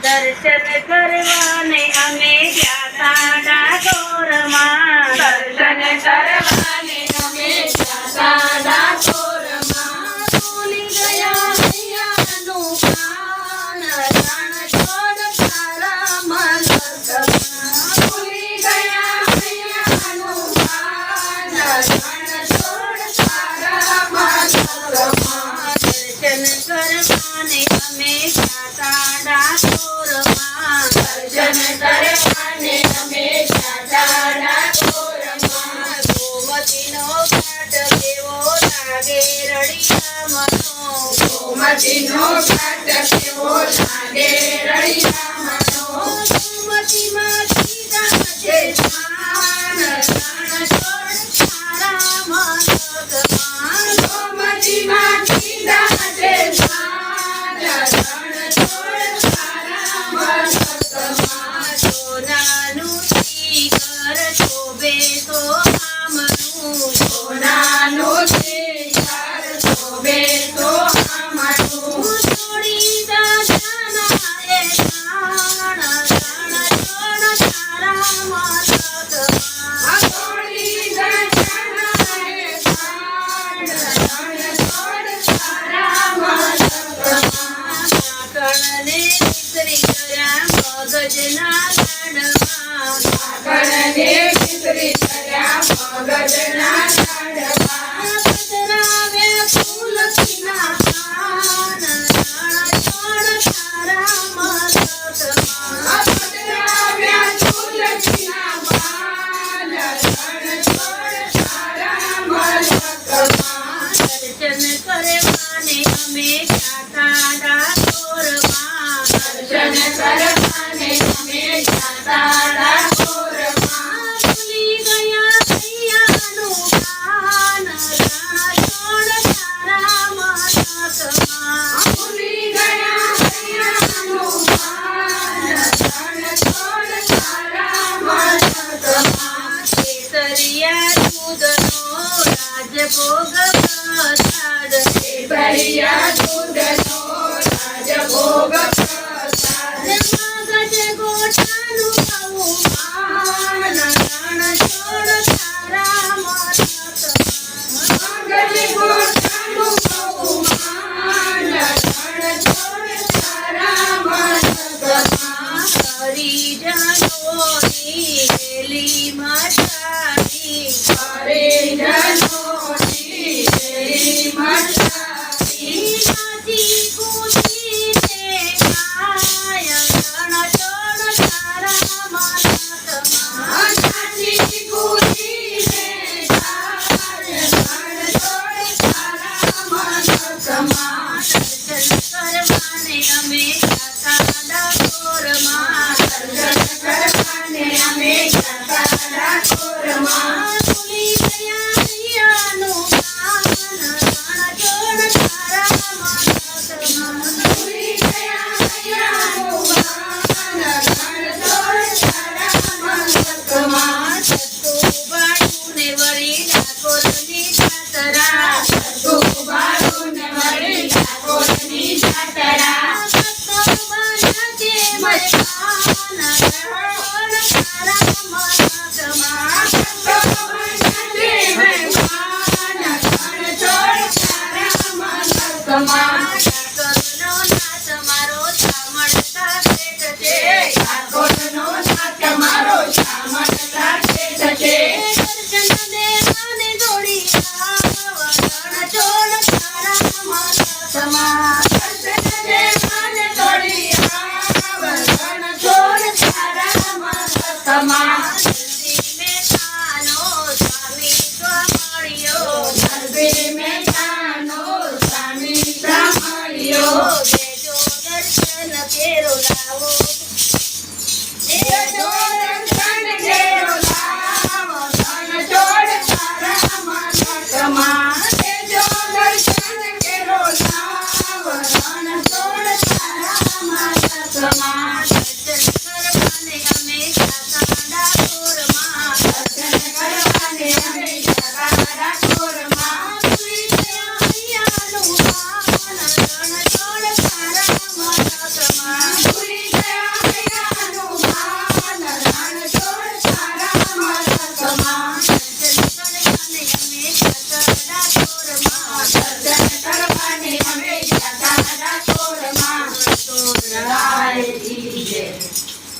દર્શન કરવાને અમે ગયા ડાકોરમાં. દર્શન કરવાને અમે ગયા ડાકોરમાં. ભૂલી ગયા હૈયાનું કાન, રણ છોડ તારા મલકમાં. ભૂલી ગયા હૈયાનું કાન, રણ છોડ તારા મલકમાં. દર્શન કરવાને અમે ગયા ડાકોરમાં. દર્શન કરવાને અમે ગયા ડાકોરમાં. ગોમતીનો ઘાટ કેવો લાગે રળિયામણો. ગોમતીનો ઘાટ કેવો લાગે રળિયામણો. ગોમતીમાં સીધા છે સ્નાન, રણ છોડ તારા મલકમાં. ગોમતીમાં કીધા છે સ્નાન, રણ છોડ તારા મલકમાં. સોનાનું શિખર શોભે તો આમનું. સોનાનું શિખર શોભે તો આમનું. થોડી દાદાના એ પ્રાણ, રણ છોડ તારા મલકમાં. થોડી દર્શનાએ પ્રાણ, રણ છોડ તારા મલકમાં. કાકણને વિસરી ગયા મગજના દાડમાં. કાકણને વિસરી ગયા મગજના દાડમાં. પધરાવ્યા તુલસીના પાન, રણ છોડ તારા મલકમાં. પધરાવ્યા તુલસીના પાન, રણ છોડ તારા મલકમાં. દર્શન કરવાને અમે ગયા ડાકોરમાં. દર્શન કરવાને અમે ગયા ડાકોરમાં. ભૂલી ગયા હૈયાનું કાન, રણ છોડ તારા મલકમાં. ભૂલી ગયા હૈયાનું કાન, રણ છોડ તારા મલકમાં. કેસરિયા દૂધનો રાજભોગ પ્રસાદ. કેસરિયા દૂધનો રાજભોગ પ્રસાદ. મગજ ગોટાનું બહુમાન, રણ છોડ તારા મલકમાં. મગજ ગોટાનું બહુમાન, રણ છોડ તારા મલકમાં. હરિજનોની વેલી મચાવી. હરિજનોની વેલી મચાવી. નાચી કૂદીને ગાય, રણ છોડ તારા મલકમાં. નાચી કૂદીને ગાય, રણ છોડ તારા મલકમાં. દર્શન કરવાને અમે ગયા ડાકોરમાં. દર્શન કરવાને અમે ગયા ડાકોરમાં. ભૂલી ગયા હૈયાનું કાન, રણ છોડ તારા મલકમાં. ભૂલી ગયા હૈયાનું કાન, રણ છોડ તારા મલકમાં. સતુબાળુને વળી ડાકોરની જાતરા. સતુબાળુને વળી ડાકોરની જાતરા. ભક્તો બાંધજે મચાન, રણ છોડ તારા મલકમાં. ભગવાનને મહેમાન, રણ છોડ તારા મલકમાં. ડાકોરનો નાથ મારો ચામડતા શેઠ છે. ડાકોરનો નાથ મારો ચામડતા શેઠ છે. દર્શન દેવાને દોડી આવ, રણ છોડ તારા મલકમાં. દર્શન દેવાને દોડી આવ, રણ છોડ તારા મલકમાં. નરસિંહ મહેતાનો સ્વામી મળ્યો. નરસિંહ મહેતાનો સ્વામી મળ્યો. દેજો દર્શન કેરો લાવો. દેજો દર્શન ઘેરો લાવો, રણ છોડ તારા મલકમાં. દેજો દર્શન ઘેરો લાવો, રણ છોડ તારા મલકમાં.